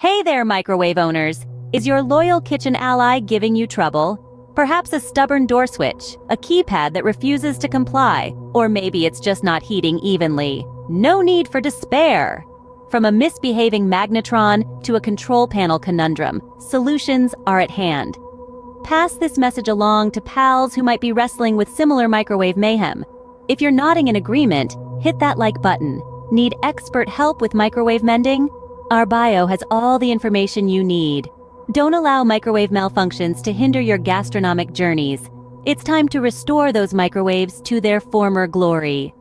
Hey there, microwave owners! Is your loyal kitchen ally giving you trouble? Perhaps a stubborn door switch, a keypad that refuses to comply, or maybe it's just not heating evenly. No need for despair! From a misbehaving magnetron to a control panel conundrum, solutions are at hand. Pass this message along to pals who might be wrestling with similar microwave mayhem. If you're nodding in agreement, hit that like button. Need expert help with microwave mending? Our bio has all the information you need. Don't allow microwave malfunctions to hinder your gastronomic journeys. It's time to restore those microwaves to their former glory.